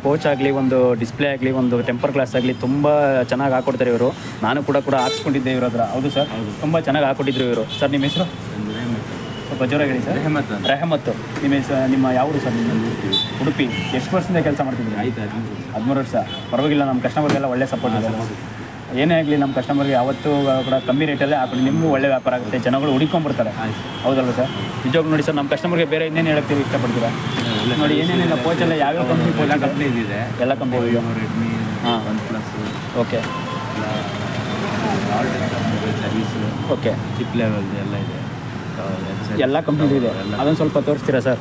Pouch ಆಗಲಿ, ಒಂದು display ಆಗಲಿ, ಒಂದು ಟೆಂಪರ್ ಗ್ಲಾಸ್ ಆಗಲಿ ತುಂಬ ಚೆನ್ನಾಗಿ ಹಾಕ್ಕೊಡ್ತಾರೆ ಇವರು. ನಾನು ಕೂಡ ಹಾಕ್ಸ್ಕೊಂಡಿದ್ದೆ ಇವ್ರ ಹತ್ರ. ಹೌದು ಸರ್, ತುಂಬ ಚೆನ್ನಾಗಿ ಹಾಕ್ಕೊಟ್ಟಿದ್ರು ಇವರು. ಸರ್ ನಿಮ್ಮ ಹೆಸರು ಸ್ವಲ್ಪ ಜೋರಾಗಿ ಹೇಳಿ ಸರ್. ರೆಹಮತ್. ನಿಮ್ಮ ಯಾವುದು ಸರ್? ನಿಮ್ಮ ಉಡುಪಿ. ಎಷ್ಟು ವರ್ಷದಿಂದ ಕೆಲಸ ಮಾಡ್ತಿದ್ದೀರಿ? 13 ವರ್ಷ. ಪರವಾಗಿಲ್ಲ, ನಮ್ಮ ಕಸ್ಟಮರ್ಗೆಲ್ಲ ಒಳ್ಳೆ ಸಪೋರ್ಟ್ ಇದೆ. ಏನೇ ಆಗಲಿ ನಮ್ಮ ಕಸ್ಟಮರ್ಗೆ ಯಾವತ್ತೂ ಕೂಡ ಕಮ್ಮಿ ರೇಟಲ್ಲೇ ಹಾಕೊಂಡು ನಿಮಗೂ ಒಳ್ಳೆ ವ್ಯಾಪಾರ ಆಗುತ್ತೆ, ಜನಗಳು ಹುಡುಕೊಂಡ್ಬರ್ತಾರೆ. ಹೌದಲ್ವ ಸರ್? ನಿಜವಾಗ್ಲೂ ನೋಡಿ ಸರ್, ನಮ್ಮ ಕಸ್ಟಮರ್ಗೆ ಬೇರೆ ಇನ್ನೇನು ಹೇಳಕ್ಕೆ ಇಷ್ಟಪಡ್ತೀರಾ? ನೋಡಿ ಏನೇನಿಲ್ಲ, ಪೋಚೆಲ್ಲ ಯಾವ್ಯಾವ ಕಂಪ್ನಿ ಪೋಚ್ ಕಂಪ್ನಿ ಇದೆ, ಎಲ್ಲ ಕಂಪ್ನಿ ಇದೆ. ಹಾಂ, ಓಕೆ ಓಕೆ, ಚಿಪ್ ಲೆವೆಲ್ ಎಲ್ಲ ಇದೆ, ಎಲ್ಲ ಕಂಪ್ನಿ ಇದೆ. ಅದೊಂದು ಸ್ವಲ್ಪ ತೋರಿಸ್ತೀರಾ ಸರ್?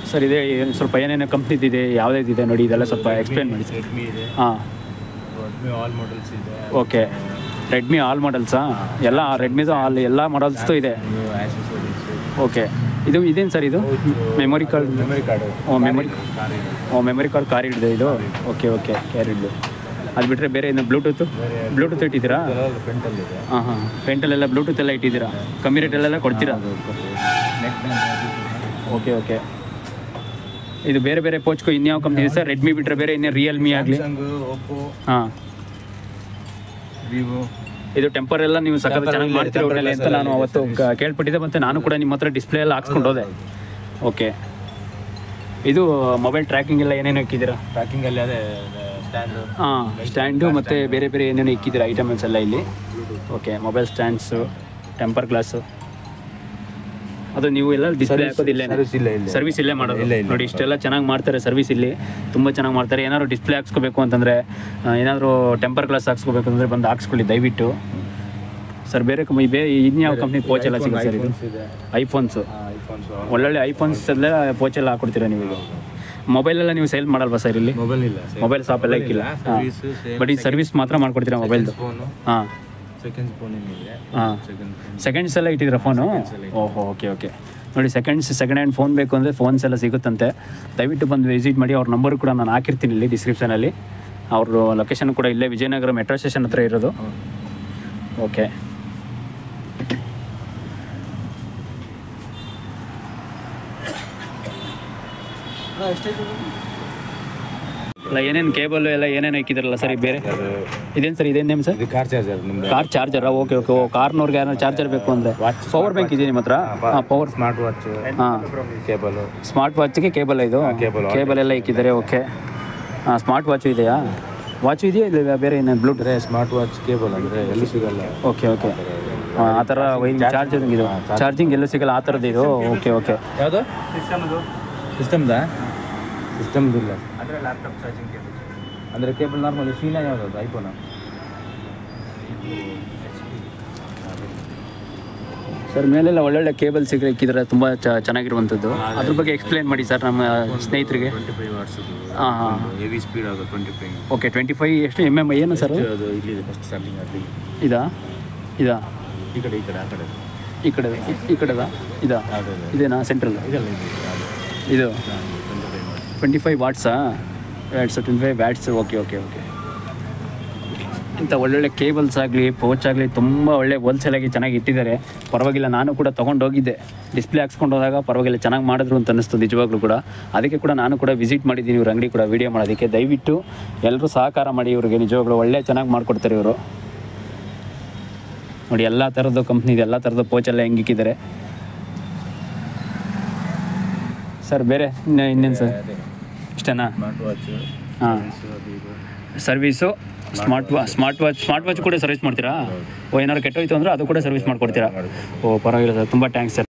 ಸರ್ ಇದೆ ಸ್ವಲ್ಪ ಏನೇನು ಕಂಪ್ನಿದಿದೆ, ಯಾವುದಿದೆ ನೋಡಿ, ಇದೆಲ್ಲ ಸ್ವಲ್ಪ ಎಕ್ಸ್ಪ್ಲೇನ್ ಮಾಡಿ ಸರ್. ರೆಡ್ಮಿ ಇದೆ. ಹಾಂ, ರೆಡ್ಮಿ ಆಲ್ ಮಾಡೆಲ್ಸ್ ಇದೆ. ಓಕೆ, ರೆಡ್ಮಿ ಆಲ್ ಮಾಡೆಲ್ಸಾ? ಎಲ್ಲ ರೆಡ್ಮಿದು ಆಲ್ ಎಲ್ಲ ಮಾಡೆಲ್ಸ್ದು ಇದೆ. ಓಕೆ, ಇದು ಇದೇನು ಸರ್? ಇದು memory card. Memory card car ಇದೆ ಇದು. ಓಕೆ ಓಕೆ, ಕ್ಯಾರಿಡ್ದು. ಅದು ಬಿಟ್ಟರೆ ಬೇರೆ ಇನ್ನು ಬ್ಲೂಟೂತ್ ಇಟ್ಟಿದ್ದೀರಾ? ಹಾಂ, ಪೆಂಟಲ್ಲೆಲ್ಲ ಬ್ಲೂಟೂತ್ ಎಲ್ಲ ಇಟ್ಟಿದ್ದೀರಾ? ಕಮ್ಮಿ ರೇಟಲ್ಲೆಲ್ಲ ಕೊಡ್ತೀರಾ? Okay okay. ಇದು ಬೇರೆ ಬೇರೆ ಪೋಚ್ಗೂ ಇನ್ಯಾವ ಕಂಪ್ನಿ ಇದೆ ಸರ್? ರೆಡ್ಮಿ ಬಿಟ್ಟರೆ ಬೇರೆ ಇನ್ನೇ ರಿಯಲ್ಮಿ ಆಗಲಿ? ಹಾಂ, ವಿವೋ. ಇದು ಟೆಂಪರ್ ಎಲ್ಲ ನೀವು ಸಖತ್ ಚೆನ್ನಾಗಿ ಮಾಡ್ತೀರ ಒಳ್ಳೆ ಅಂತ ನಾನು ಅವತ್ತು ಕೇಳ್ಪಟ್ಟಿದ್ದೆ. ಮತ್ತು ನಾನು ಕೂಡ ನಿಮ್ಮ ಹತ್ರ ಡಿಸ್ಪ್ಲೇ ಎಲ್ಲ ಹಾಕ್ಸ್ಕೊಂಡು ಹೋದೆ. ಓಕೆ, ಇದು ಮೊಬೈಲ್ ಟ್ರ್ಯಾಕಿಂಗ್ ಎಲ್ಲ ಏನೇನು ಇಕ್ಕಿದ್ದೀರಾ? ಟ್ರ್ಯಾಕಿಂಗಲ್ಲಿ ಅದೇ ಸ್ಟ್ಯಾಂಡು. ಹಾಂ, ಸ್ಟ್ಯಾಂಡು ಮತ್ತು ಬೇರೆ ಬೇರೆ ಏನೇನು ಇಕ್ಕಿದ್ದೀರಾ ಐಟಮ್ಸ್ ಎಲ್ಲ ಇಲ್ಲಿ? Okay, mobile stands, temper glass, ಅದು ನೀವು ಎಲ್ಲ ಡಿಸ್ಪ್ಲೇ ಹಾಕೋದಿಲ್ಲ? ಸರ್ವಿಸ್ ಇಲ್ಲೇ ಮಾಡೋದು. ನೋಡಿ ಇಷ್ಟೆಲ್ಲ ಚೆನ್ನಾಗಿ ಮಾಡ್ತಾರೆ ಸರ್ವಿಸ್ ಇಲ್ಲಿ, ತುಂಬ ಚೆನ್ನಾಗಿ ಮಾಡ್ತಾರೆ. ಏನಾದ್ರು ಡಿಸ್ಪ್ಲೇ ಹಾಕ್ಸ್ಕೋಬೇಕು ಅಂತಂದರೆ, ಏನಾದರೂ ಟೆಂಪರ್ ಗ್ಲಾಸ್ ಹಾಕ್ಸ್ಕೋಬೇಕು ಅಂದರೆ ಬಂದು ಹಾಕ್ಸ್ಕೊಳ್ಳಿ ದಯವಿಟ್ಟು ಸರ್. ಬೇರೆ ಇನ್ಯಾವ ಕಂಪ್ನಿ ಪೋಚ್ ಎಲ್ಲ ಸಿಗುತ್ತೆ ಸರ್? ಇದು ಐಫೋನ್ಸು, ಒಳ್ಳೊಳ್ಳೆ ಐಫೋನ್ಸ್ ಎಲ್ಲ ಪೋಚ್ ಎಲ್ಲ ಹಾಕ್ಕೊಡ್ತೀರಾ ನೀವು? ಈಗ ಮೊಬೈಲೆಲ್ಲ ನೀವು ಸೇಲ್ ಮಾಡಲ್ವಾ ಸರ್ ಇಲ್ಲಿ? ಮೊಬೈಲ್ ಶಾಪ್ ಎಲ್ಲ ಇಕ್ಕಿಲ್ಲ. ಬಟ್ ಈ ಸರ್ವಿಸ್ ಮಾತ್ರ ಮಾಡ್ಕೊಡ್ತೀರಾ ಮೊಬೈಲ್ದು? ಹಾಂ, ಹಾಂ, ಸೆಕೆಂಡ್ಸ್ ಎಲ್ಲ ಇಟ್ಟಿದ್ದೀರಾ ಫೋನು? ಓಹೋ, ಓಕೆ ಓಕೆ. ನೋಡಿ ಸೆಕೆಂಡ್ ಹ್ಯಾಂಡ್ ಫೋನ್ ಬೇಕು ಅಂದರೆ ಫೋನ್ಸ್ ಎಲ್ಲ ಸಿಗುತ್ತಂತೆ. ದಯವಿಟ್ಟು ಬಂದು ವಿಸಿಟ್ ಮಾಡಿ. ಅವ್ರ ನಂಬರು ಕೂಡ ನಾನು ಹಾಕಿರ್ತೀನಿ ಇಲ್ಲಿ ಡಿಸ್ಕ್ರಿಪ್ಷನಲ್ಲಿ. ಅವ್ರ ಲೊಕೇಶನ್ ಕೂಡ ಇಲ್ಲೇ ವಿಜಯನಗರ ಮೆಟ್ರೋ ಸ್ಟೇಷನ್ ಹತ್ರ ಇರೋದು. ಓಕೆ, ಅಲ್ಲ ಏನೇನು ಕೇಬಲ್ ಎಲ್ಲ ಏನೇನು ಹಾಕಿದಾರಲ್ಲ ಸರ್? ಬೇರೆ ಇದೇನು ಸರ್? ಇದೇನು name sir? Car charger. Car ಚಾರ್ಜರಾ? Okay okay. ಕಾರ್ನವ್ರಿಗೆ ಏನಾದ್ರು ಚಾರ್ಜರ್ ಬೇಕು ಅಂದರೆ ಪವರ್ ಬ್ಯಾಂಕ್ ಇದೆ ನಿಮ್ಮ ಹತ್ರ? ಹಾಂ, ಪವರ್ ಸ್ಮಾರ್ಟ್ ವಾಚ್. ಹಾಂ, ಕೇಬಲು. ಸ್ಮಾರ್ಟ್ ವಾಚ್ಗೆ ಕೇಬಲ್ ಇದು? ಕೇಬಲ್ ಎಲ್ಲ ಇಕ್ಕಿದ್ದಾರೆ. ಓಕೆ. ಹಾಂ, ಸ್ಮಾರ್ಟ್ ವಾಚು ಇದೆಯಾ? ವಾಚು ಇದೆಯಾ ಇಲ್ಲ ಬೇರೆ ಏನು? ಬ್ಲೂಟೂತ್ ಸ್ಮಾರ್ಟ್ ವಾಚ್ ಕೇಬಲ್ ಅಂದರೆ ಎಲ್ಲೂ ಸಿಗಲ್ಲ. ಓಕೆ ಓಕೆ, ಆ ಥರ ಚಾರ್ಜಿಂಗ್ ಇದು, ಚಾರ್ಜಿಂಗ್ ಎಲ್ಲೂ ಸಿಗಲ್ಲ ಆ ಥರದ್ದು ಇದು? Okay okay. ಯಾವುದು ಸಿಸ್ಟಮ್ದಾ? ಸಿಸ್ಟಮ್ದಿಲ್ಲ ಅಂದರೆ ಲ್ಯಾಪ್ಟಾಪ್ ಚಾರ್ಜಿಂಗ್ ಕೇಬಲ್ ಅಂದರೆ ಕೇಬಲ್ ನಾರ್ಮಲ್. ಶೀನಾ ಯಾವುದು? ಐಫೋನಾ? ಸರ್ ಮೇಲೆಲ್ಲ ಒಳ್ಳೊಳ್ಳೆ ಕೇಬಲ್ ಸಿಕ್ಕಿದ್ರೆ ತುಂಬ ಚೆನ್ನಾಗಿರುವಂಥದ್ದು. ಅದ್ರ ಬಗ್ಗೆ ಎಕ್ಸ್ಪ್ಲೇನ್ ಮಾಡಿ ಸರ್ ನಮ್ಮ ಸ್ನೇಹಿತರಿಗೆ. 25 ವಾಟ್ಸ್. ಹಾಂ ಹಾಂ, ಹೆವಿ ಸ್ಪೀಡ್ ಆಗೋದು 25. ಓಕೆ, 25 ಎಷ್ಟು MM ಏನು ಸರ್? ಅದು ಇಲ್ಲಿದೆ ಫಸ್ಟ್ ಸ್ಟಾರ್ಟಿಂಗ್ ಅಲ್ಲಿ. ಇದಾ? ಈ ಕಡೆ ಆ ಕಡೆ ಈ ಕಡೆದಾ? ಇದೇನಾ ಸೆಂಟ್ರಲ್? ಇದು 25 ವಾಟ್ಸಾ? 25 ವ್ಯಾಟ್ಸ್. Okay okay okay. ಇಂಥ ಒಳ್ಳೊಳ್ಳೆ ಕೇಬಲ್ಸ್ ಆಗಲಿ ಪೌಚ್ ಆಗಲಿ ತುಂಬ ಒಳ್ಳೆ ಹೋಲ್ಸೇಲಾಗಿ ಚೆನ್ನಾಗಿ ಇಟ್ಟಿದ್ದಾರೆ. ಪರವಾಗಿಲ್ಲ, ನಾನು ಕೂಡ ತೊಗೊಂಡೋಗಿದ್ದೆ. ಡಿಸ್ಪ್ಲೇ ಹಾಕ್ಸ್ಕೊಂಡು ಹೋದಾಗ ಪರವಾಗಿಲ್ಲ ಚೆನ್ನಾಗಿ ಮಾಡಿದ್ರು ಅಂತ ಅನ್ನಿಸ್ತು ನಿಜವಾಗ್ಲೂ ಕೂಡ. ಅದಕ್ಕೆ ಕೂಡ ನಾನು ಕೂಡ ವಿಸಿಟ್ ಮಾಡಿದ್ದೀನಿ ಇವ್ರ ಅಂಗಡಿ ಕೂಡ ವೀಡಿಯೋ ಮಾಡೋದಕ್ಕೆ. ದಯವಿಟ್ಟು ಎಲ್ಲರೂ ಸಹಕಾರ ಮಾಡಿ ಇವ್ರಿಗೆ. ನಿಜವಾಗ್ಲೂ ಒಳ್ಳೆ ಚೆನ್ನಾಗಿ ಮಾಡಿಕೊಡ್ತಾರೆ ಇವರು. ನೋಡಿ ಎಲ್ಲ ಥರದ್ದು ಕಂಪ್ನಿದು ಎಲ್ಲ ಥರದ್ದು ಪೋಚೆಲ್ಲ ಹೆಂಗಿಕ್ಕಿದ್ದಾರೆ ಸರ್. ಬೇರೆ ಇನ್ನೇನು ಸರ್? ಇಷ್ಟನಾ? ಹಾಂ, ಸರ್ವೀಸು ಸ್ಮಾರ್ಟ್ ವಾಚ್ ಕೂಡ ಸರ್ವಿಸ್ ಮಾಡ್ತೀರಾ? ಏನಾದ್ರು ಕೆಟ್ಟೋಯ್ತು ಅಂದರೆ ಅದು ಕೂಡ ಸರ್ವಿಸ್ ಮಾಡಿಕೊಡ್ತೀರಾ? ಓ ಪರವಾಗಿಲ್ಲ ಸರ್, ತುಂಬ ಥ್ಯಾಂಕ್ಸ್ ಸರ್.